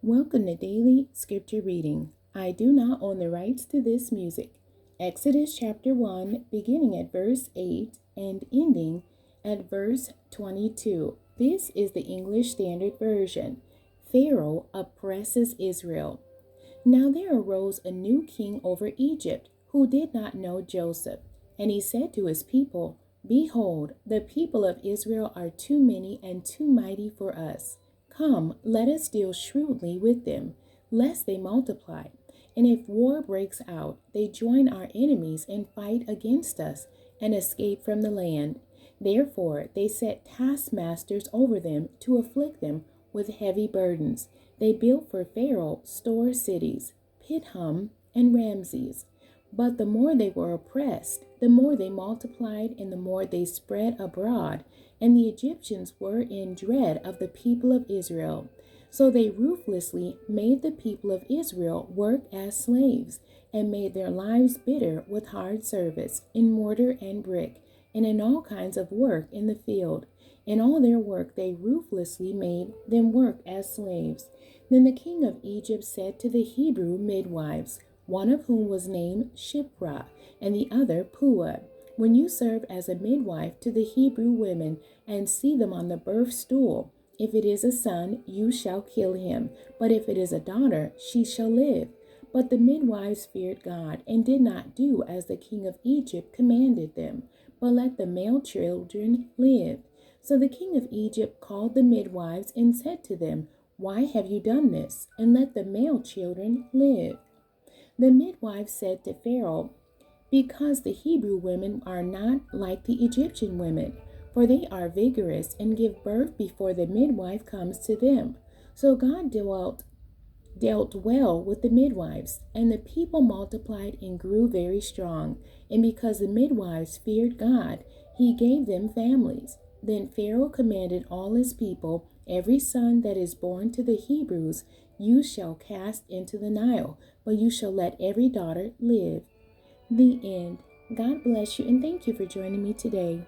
Welcome to Daily Scripture Reading. I do not own the rights to this music. Exodus chapter 1, beginning at verse 8 and ending at verse 22. This is the English Standard Version. Pharaoh oppresses Israel. Now there arose a new king over Egypt, who did not know Joseph. And he said to his people, Behold, the people of Israel are too many and too mighty for us. Come, let us deal shrewdly with them, lest they multiply. And if war breaks out, they join our enemies and fight against us, and escape from the land. Therefore they set taskmasters over them to afflict them with heavy burdens. They built for Pharaoh store cities, Pithom and Ramses. But the more they were oppressed, the more they multiplied and the more they spread abroad, and the Egyptians were in dread of the people of Israel. So they ruthlessly made the people of Israel work as slaves, and made their lives bitter with hard service, in mortar and brick, and in all kinds of work in the field. In all their work they ruthlessly made them work as slaves. Then the king of Egypt said to the Hebrew midwives, one of whom was named Shiphrah, and the other Puah, when you serve as a midwife to the Hebrew women and see them on the birth stool, if it is a son, you shall kill him, but if it is a daughter, she shall live. But the midwives feared God, and did not do as the king of Egypt commanded them, but let the male children live. So the king of Egypt called the midwives and said to them, Why have you done this? And let the male children live. The midwife said to Pharaoh, Because the Hebrew women are not like the Egyptian women, for they are vigorous and give birth before the midwife comes to them. So God dealt well with the midwives, and the people multiplied and grew very strong. And because the midwives feared God, he gave them families. Then Pharaoh commanded all his people, Every son that is born to the Hebrews you shall cast into the Nile, but you shall let every daughter live. The end. God bless you, and thank you for joining me today.